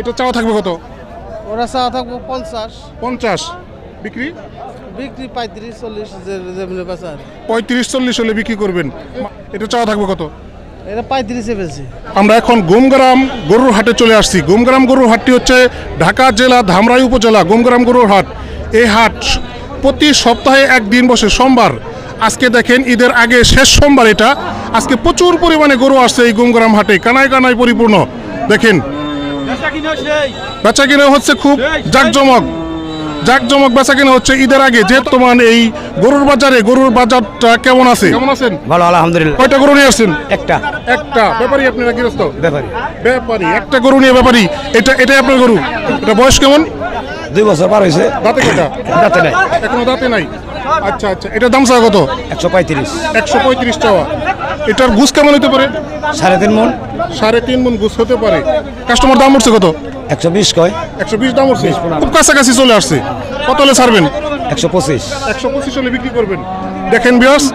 এটা চাওয়া থাকবে কত? ওরা চাওয়া থাকবো 50। 50 বিক্রি? বিক্রি 35-40 যেমনি বেচা। 35-40 হলে বিক্রি করবেন। এটা চাওয়া থাকবে কত? এটা 35 বেচি। আমরা এখন গুমগ্রাম গরুর হাটে চলে আসছি। গুমগ্রাম গরুর হাটটি হচ্ছে ঢাকা জেলা ধামরাই উপজেলা গুমগ্রাম গরুর হাট। এই হাট প্রতি সপ্তাহে একদিন বসে, সোমবার। আজকে দেখেন ঈদের আগে শেষ সোমবার এটা। আজকে প্রচুর পরিমাণে গরু আসছে এই গুমগ্রাম হাটে, কানায় কানায় পরিপূর্ণ। দেখেন বেচা কিনা হচ্ছে খুব জাকজমক বেচা কিনা হচ্ছে ঈদের আগে। যেহেতু মানে এই গরুর বাজারটা কেমন আছে? কেমন আছেন? ভালো আলহামদুলিল্লাহ। কয়টা গরু নিয়ে আসছেন? একটা ব্যাপারী আপনারা গৃহস্থ? ব্যাপারী একটা গরু নিয়ে ব্যাপারী। এটাই আপনার গরু? এটা বয়স কেমন? 2 বছর পার হয়েছে। দাঁতে কয়টা? দাঁতে নাই, এখনো দাঁতে নাই। আচ্ছা, এটার দাম চাওয়া কত? 135। 135 চাওয়া। এটার গুছ কেমন হতে পারে? 3.5 মণ। 3.5 মণ গুছ হতে পারে। কাস্টমার দাম উঠছে কত? 120 কয়। 120 দাম উঠছে, খুব কাছাকাছি চলে আসছে। কত হলে ছাড়বেন? 125। 125 হলে বিক্রি করবেন। দেখেন ভিউয়ার্স,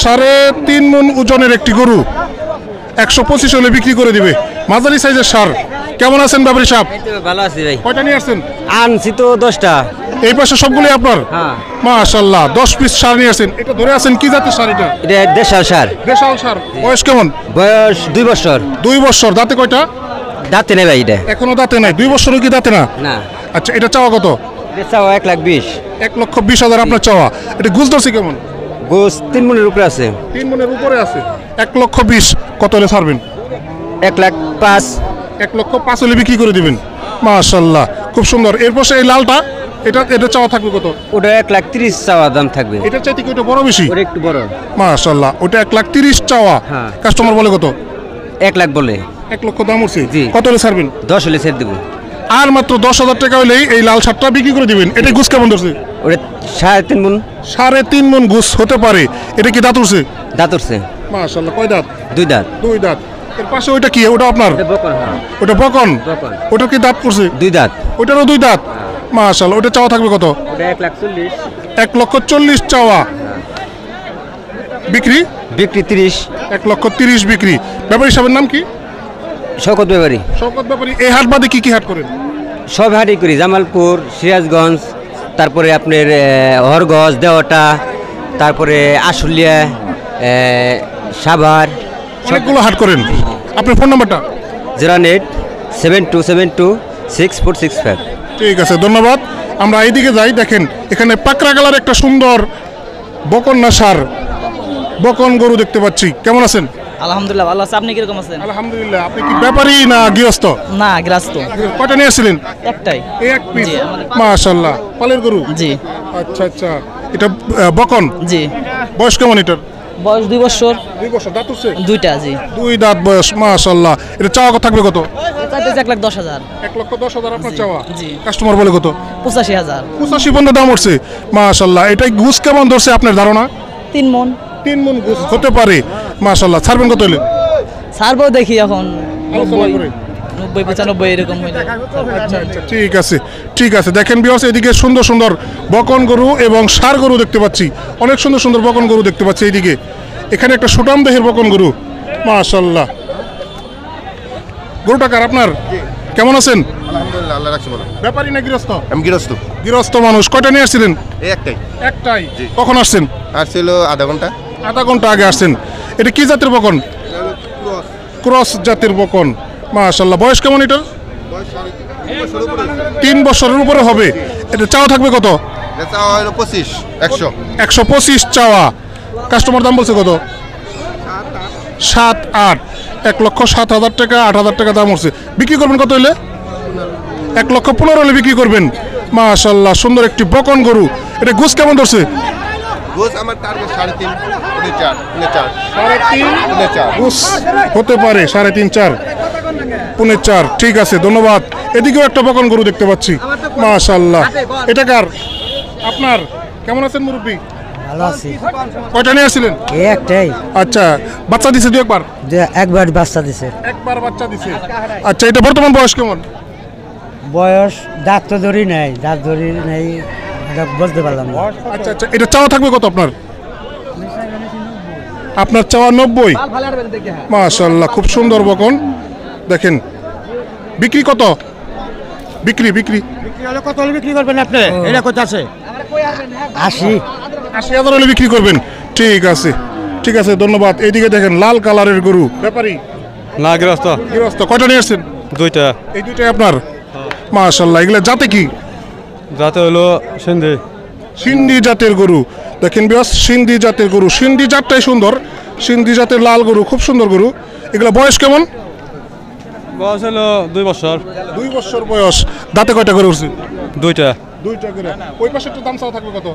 3.5 মণ ওজনের একটি গরু 125 হলে বিক্রি করে দিবে। মাঝারি সাইজের সার। কেমন আছেন ব্যাপারী সাহেব? ভালো আছি ভাই। কয়টা নিয়ে আসছেন? আনছি তো 10টা। এই পাশে সবগুলো আপনার? হ্যাঁ। মাশাআল্লাহ, 10 পিস সার নিয়ে আসেন। এটা ধরে আছেন কি জাতের সার? এটা দেশাল সার। দেশাল সার। বয়স কেমন? বয়স 2 বছর। 2 বছর। দাঁতে কয়টা? দাঁতে নেই ভাই এটা। এখনো দাঁতে নাই। 2 বছরও কি দাঁতে না? না। আচ্ছা, এটা চাওয়া কত? বেচাও 1,20,000। 1,20,000 আপনার চাওয়া। এটা গুছ ধরছে কেমন? গোস 3 মণের উপরে আছে। 3 মণের উপরে আছে। 1,20,000 কত হলে ছাড়বেন? 1,05,000। 1,05,000 হলে বিক্রি করে দিবেন। মাশাআল্লাহ, খুব সুন্দর। এরপর এই লালটা, এটা চাওয়া থাকবে কত? ওটা 1,30,000 চাওয়া দাম থাকবে। এটা চাইতে কি ওটা বড় বেশি? ওটা একটু বড়। মাশাআল্লাহ, ওটা 1,30,000 চাওয়া। হ্যাঁ। কাস্টমার বলে কত? 1,00,000 বলে। 1,00,000 দাম উঠছে। জি। কত হলে ছাড়বেন? 10 হলে ছেড়ে দেবো। আর মাত্র 10,000 টাকা হলেই এই লাল শার্টটা বিক্রি করে দিবেন। এটা গুছ কেমন ধরছে? ওটা 3.5 মণ। 3.5 মণ গুছ হতে পারে। এটা কি দাঁত উঠছে? দাঁত উঠছে। মাশাআল্লাহ, কয় দাঁত? 2 দাঁত। 2 দাঁত। এর পাশে ওইটা কি? ওটা আপনার? এটা বকন। হ্যাঁ। ওটা বকন। বকন। ওটা কি দাঁত করছে? 2 দাঁত। ওটারও 2 দাঁত। মাশাআল্লাহ, ওটা চাওয়া থাকবে কত? ওটা 1,40,000। 1,40,000 চাওয়া। বিক্রি? বিক্রি 30। 1,30,000 বিক্রি। ব্যাপারী সাহেবের নাম কি? শওকত ব্যাপারী। শওকত ব্যাপারী। এই হাট বাদে কি হাট করেন? সব হাটই করি। জামালপুর, সিরাজগঞ্জ, তারপরে আপনার হরগঞ্জ, দেওয়াটা, তারপরে আশুলিয়া, সাভার, অনেকগুলো হাট করেন। আপনার ফোন নাম্বারটা? 08772726465। ঠিক আছে, ধন্যবাদ। আমরা এইদিকে যাই। দেখেন এখানে পাকড়া কালার একটা সুন্দর বকন না সার বকন গরু দেখতে পাচ্ছি। কেমন আছেন? আলহামদুলিল্লাহ ভালো আছে। আপনি কিরকম আছেন? আলহামদুলিল্লাহ। আপনি কি ব্যাপারী না গৃহস্থ? না, গ্রাস্ত। কয়টা নিয়ে আসছিলেন? একটাই। এই এক পিস? জি, আমাদের। মাশাআল্লাহ, পালের গরু? জি। আচ্ছা, এটা বকন? জি। বয়স কেমন এটার? বয়স 2 বছর। 2 বছর। দাঁত উঠছে? 2টা। জি। 2 দাঁত বয়স। মাশাআল্লাহ, এটা চাওয়া কত থাকবে কত? চাইতেছে 1,10,000। 1,10,000 আপনার চাওয়া। জি। কাস্টমার বলে কত? 85,000। 85 পর্যন্ত দাম উঠছে। মাশাআল্লাহ, এটাই গুছ কেমন ধরছে আপনার ধারণা? 3 মণ। 3 মণ গুছ হতে পারে। মাশাআল্লাহ, ছাড়বেন কত হলে? ছাড়বো দেখি এখন আলোচনা করে। 90-95 এরকম হইলে। আচ্ছা, ঠিক আছে। দেখেন ভিউয়ার্স, এদিকে সুন্দর সুন্দর বকন গরু এবং ষাঁড় গরু দেখতে পাচ্ছি। অনেক সুন্দর সুন্দর বকন গরু দেখতে পাচ্ছি এইদিকে। এখানে একটা সুটাম দেহের বকন গরু। মাশাআল্লাহ, গরুটা কার আপনার? কেমন আছেন? আলহামদুলিল্লাহ, আল্লাহ রাখছে ভালো। ব্যাপারী না গৃহস্থ? আমি গৃহস্থ মানুষ। কয়টা নিয়ে আসছিলেন? এই একটাই। কখন আসছেন? আর ছিল আধা ঘন্টা। আধা ঘন্টা আগে আসছেন। এটা কি জাতের বকন? ক্রস জাতের বকন। মাশাআল্লাহ, বয়স কেমন এটা? 3 বছরের উপরে হবে। এটা চাওয়া থাকবে কত? 125 চাওয়া। কাস্টমার দাম বলছে কত? 7-8। 1,07,000 টাকা, 8,000 টাকা দাম উঠছে। বিক্রি করবেন কত হলে? 1,15,000 হলে বিক্রি করবেন। মাশাআল্লাহ, সুন্দর একটি বকন গরু। এটা গুছ কেমন ধরছে? গোস আমার টার্গেট 3.5 গুছ হতে পারে 3.5-4, 4.5। ঠিক আছে, ধন্যবাদ। এদিকেও একটা বকন গরু দেখতে পাচ্ছি। মাশাআল্লাহ, এটা কার? আপনার? কেমন আছেন মুরব্বী? ভালো আছি। কয়টা নিয়ে আসছিলেন? এই একটাই। আচ্ছা, বাচ্চা দিছে? একবার বাচ্চা দিছে। একবার বাচ্চা দিছে। আচ্ছা, এটা বর্তমান বয়স কেমন? বয়স দাঁত তো ধরি নাই, এটা বলতে পারলাম না। আচ্ছা, এটা চাওয়া থাকবে কত আপনার? আপনার চাওয়া 90। মাশাআল্লাহ, খুব সুন্দর বকন। দেখেন বিক্রি কত? বিক্রি বিক্রি কত হলে বিক্রি করবেন আপনি? এটা কত আছে? 80। 80,000 হলে বিক্রি করবেন। ঠিক আছে ঠিক আছে, ধন্যবাদ। এইদিকে দেখেন লাল কালারের গরু, ব্যাপারী না গৃহস্থ গৃহস্থ, কয়টা নিয়ে আসছেন? দুইটা। এই দুইটাই আপনার? মাশাআল্লাহ, এগুলা জাতে কি? যাতে হলো সিন্ধি। সিন্ধি জাতের গরু। দেখেন বিয়াস, সিন্ধি জাতের গরু, সিন্ধি জাতটাই সুন্দর, সিন্ধি জাতের লাল গরু, খুব সুন্দর গরু। এগুলা বয়স কেমন? বয়স হলো 2 বছর। 2 বছর বয়স। দাঁতে কয়টা করে উঠছে? দুইটা। দুইটা করে। ওই পাশে তো দাম চাওয়া থাকবে কত?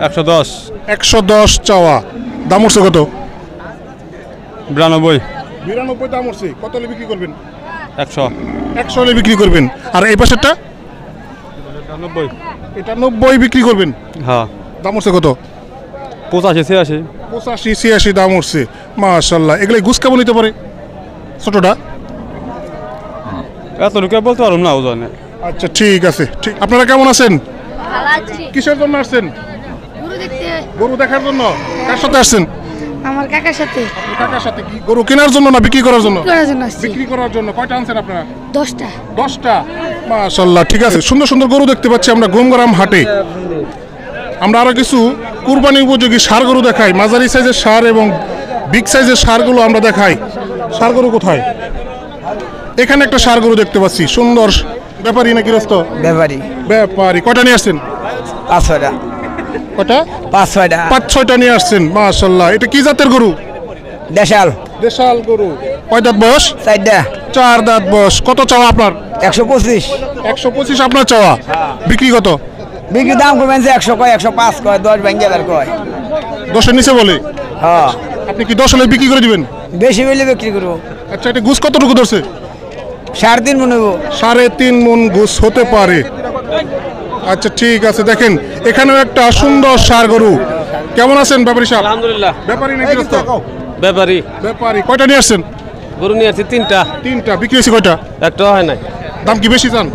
110। 110 চাওয়া। দাম উঠছে কত? 92। 92 দাম উঠছে। কত হলে বিক্রি করবেন? 100। 100 হলে বিক্রি করবেন। আর এই পাশেরটা? 90। এটা 90 বিক্রি করবেন। হ্যাঁ। দাম উঠছে কত? 85 86। 85 86 দাম উঠছে। মাশাআল্লাহ, এগুলো গুছ কেমন নিতে পারে? ছোটটা? এত লোকে বলতে পারলাম না ওজনে। আচ্ছা ঠিক আছে। ঠিক, আপনারা কেমন আছেন? ভালো আছি। কিসের জন্য আসছেন? গরু দেখতে গরু দেখার জন্য। কার সাথে আসছেন? আমার কাকার সাথে আপনার কাকার সাথে। কি গরু কেনার জন্য না বিক্রি করার জন্য? করার জন্য আসছি। বিক্রি করার জন্য। কয়টা আনছেন আপনারা? 10টা। 10টা। মাশাআল্লাহ, ঠিক আছে। সুন্দর সুন্দর গরু দেখতে পাচ্ছি আমরা গোমগ্রাম হাটে। আমরা আরো কিছু কুরবানি উপযোগী ষাঁড় গরু দেখাই, মাঝারি সাইজের ষাঁড় এবং বিগ সাইজের ষাঁড়গুলো আমরা দেখাই। ষাঁড় গরু কোথায়? এখানে একটা ষাঁড় গরু দেখতে পাচ্ছি, সুন্দর। ব্যাপারী না গৃহস্থ? ব্যাপারী। ব্যাপারী। কয়টা নিয়ে আসছেন? 5-6টা। কয়টা? 5-6টা। 5-6টা নিয়ে আসছেন। মাশাআল্লাহ, এটা কি জাতের গরু? দেশাল। দেশাল গরু। কয় দাঁত বয়স? 4টা। 4 দাঁত বয়স। কত চাওয়া আপনার? 125। 125 আপনার চাওয়া। বিক্রি কত? বিক্রি দাম করবেন যে 100 কয়, 105 কয়, 10 ভেঙে গেল কয়। 10-এর নিচে বলে? হ্যাঁ। আপনি কি 10 হলে বিক্রি করে দিবেন? বেশি হইলে বিক্রি করবো। আচ্ছা, এটা গুছ কতটুকু ধরছে? 3.5 মন হইব। 3.5 মন গুছ হতে পারে। আচ্ছা ঠিক আছে। দেখেন এখানেও একটা সুন্দর ষাঁড় গরু। কেমন আছেন ব্যাপারী সাহেব? আলহামদুলিল্লাহ। ব্যাপারী নাকি গৃহস্থ? ব্যাপারী। ব্যাপারী। কয়টা নিয়ে আসছেন? গরু নিয়ে আসছি 3টা। 3টা। বিক্রি হয়েছে কয়টা? একটা হয় নাই। দাম কি বেশি চান?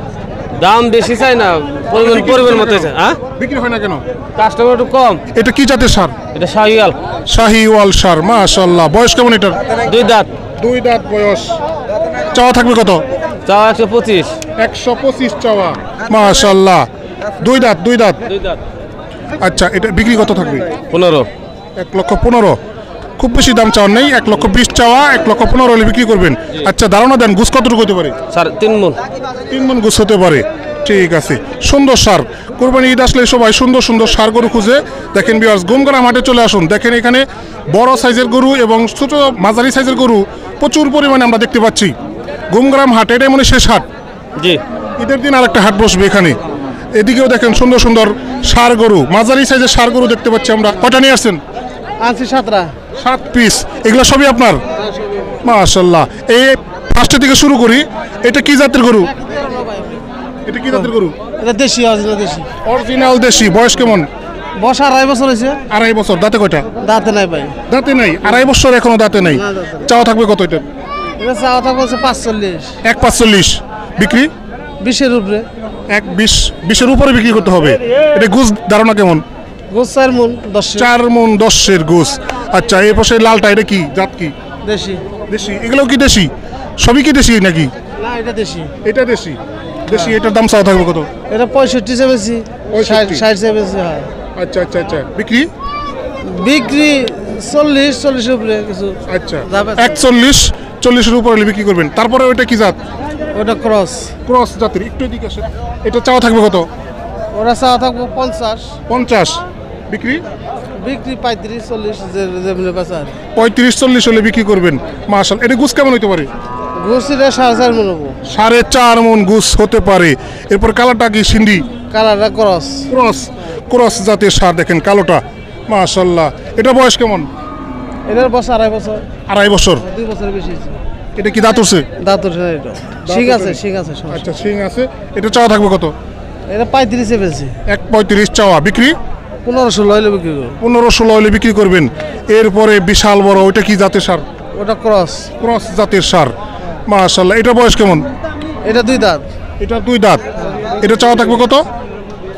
দাম বেশি চাই না, পরিমাণ মতো চাই। হ্যাঁ, বিক্রি হয় না কেন? কাস্টমার একটু কম। এটা কি জাতের ষাঁড়? এটা শাহিওয়াল। শাহিওয়াল ষাঁড়। মাশাআল্লাহ, বয়স কেমন এটার? 2 দাঁত। 2 দাঁত বয়স। চাওয়া থাকবে কত? চাওয়া 125। 125 চাওয়া। মাশাআল্লাহ, 2 দাঁত 2 দাঁত। 2 দাঁত। আচ্ছা, এটা বিক্রি কত থাকবে? 15। 1,15,000। খুব বেশি দাম চাওয়ার নেই। 1,20,000 চাওয়া, 1,15,000 হলে বিক্রি করবেন। আচ্ছা, ধারণা দেন গুছ কতটুকু হতে পারে? 3 মণ। 3 মণ গুছ হতে পারে। ঠিক আছে। সুন্দর সার। কোরবানি ঈদ আসলে সবাই সুন্দর সুন্দর সার গরু খুঁজে। দেখেন ভিউয়ার্স, গোমগ্রাম হাটে চলে আসুন। দেখেন এখানে বড় সাইজের গরু এবং ছোট মাঝারি সাইজের গরু প্রচুর পরিমাণে আমরা দেখতে পাচ্ছি। গোমগ্রাম হাট এটাই মনে শেষ হাট। জি। ঈদের দিন আরেকটা হাট বসবে এখানে। এদিকেও দেখেন সুন্দর সুন্দর সার গরু, মাঝারি সাইজের সার গরু দেখতে পাচ্ছি আমরা। কয়টা নিয়ে আসছেন? আনছি 7টা। 7 পিস। এগুলো সবই আপনার? মাশাআল্লাহ। এই ফার্স্টের থেকে শুরু করি। এটা কি জাতের গরু? এটা কি জাতের গরু? এটা দেশি, অরিজিনাল দেশি। অরিজিনাল দেশি। বয়স কেমন? বয়স 2.5 বছর হয়েছে। 2.5 বছর। দাঁতে কয়টা? দাঁতে নাই ভাই। দাঁতে নাই। 2.5 বছর এখনো দাঁতে নাই। না, দাঁতে নাই। চাওয়া থাকবে কত এটা? এটা চাওয়া থাকবে 45। 1,45 বিক্রি? 20-এর উপরে। 20-এর উপরে বিক্রি করতে হবে। এটা গুছ ধারণা কেমন? গোস 4 মন 10। 4 মণ 10-এর গুছ। আচ্ছা, এই পাশে লালটা, এটা কি জাত? কি দেশি। দেশি? এগুলোও কি দেশি? সবই কি দেশি নাকি? না, এটা দেশি। এটা দেশি। দেশি। এটার দাম চাওয়া থাকবে কত? এটা 65 চেয়েছি। 65 60 চেয়েছি। হয়। আচ্ছা আচ্ছা আচ্ছা। বিক্রি? বিক্রি 40-40 উপরে কিছু। আচ্ছা, যাবে। 41-40-এর উপরে হলে বিক্রি করবেন। তারপরে ওইটা কি জাত? ওটা ক্রস। ক্রস জাতের। একটু এদিকে আসেন। এটা চাওয়া থাকবে কত? ওরা চাওয়া থাকবে 50। 50 বিক্রি? বিক্রি 35-40 যেমনি বাজার। 35-40 হলে বিক্রি করবেন। মাশাআল্লাহ। এটা গুছ কেমন হতে পারে? গোসিটা 4.5 মন হবো। 4.5 মণ গুছ হতে পারে। এরপর কালোটা কি সিন্ধি? কালারটা ক্রস। ক্রস। ক্রস জাতের সার। দেখেন কালোটা। মাশাআল্লাহ। এটা বয়স কেমন? এটার বয়স 2.5 বছর। 2.5 বছর। 2 বছর বেশি হয়েছে। এটা কি দাঁত উঠছে? দাঁত ওঠে না এটা। ঠিক আছে, ঠিক আছে। সমস্যা আচ্ছা, শিং আছে। এটা চাওয়া থাকবে কত? এটা 35-এ বেশি। 1.35 চাওয়া। বিক্রি? 15-16 হইলে বিক্রি করবো। 15-16 হলে বিক্রি করবেন। এরপরে বিশাল বড়, ওইটা কি জাতের সার? ওটা ক্রস। ক্রস জাতের সার। মাশাআল্লাহ। এটা বয়স কেমন? এটা 2 দাঁত। এটা 2 দাঁত। এটা চাওয়া থাকবে কত?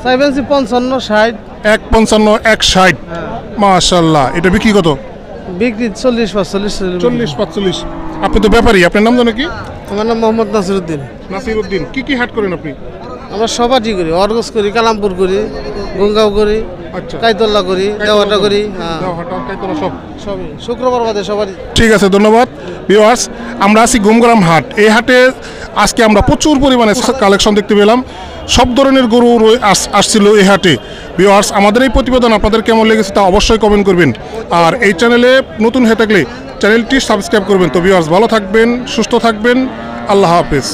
55-60। 1.55 1.60। মাশাআল্লাহ। এটা বিক্রি কত? বিক্রি 40-45। 40-45। আপনি তো ব্যাপারী, আপনার নাম জানো কি? আমার নাম মোহাম্মদ নাসিরউদ্দিন। নাসিরউদ্দিন। কি হাট করেন আপনি? আমরা সব হাটই করি, অরগস করি, কালামপুর করি, গঙ্গাও করি, আচ্ছা, কাইতল্লা করি, দেওয়াটা করি, হ্যাঁ দেওহাটা, কাইতলা সব। সবই শুক্রবার বাদে সবারই। ঠিক আছে, ধন্যবাদ ভিউয়ার্স। আমরা আছি গুমগ্রাম হাট। এই হাটে আজকে আমরা প্রচুর পরিমাণে কালেকশন দেখতে পেলাম। সব ধরনের গরু আসছিল এই হাটে। ভিউয়ার্স, আমাদের এই প্রতিবেদন আপনাদের কেমন লেগেছে তা অবশ্যই কমেন্ট করবেন। আর এই চ্যানেলে নতুন হয়ে থাকলে চ্যানেলটি সাবস্ক্রাইব করবেন। তো ভিউয়ার্স, ভালো থাকবেন, সুস্থ থাকবেন, আল্লাহ হাফেজ।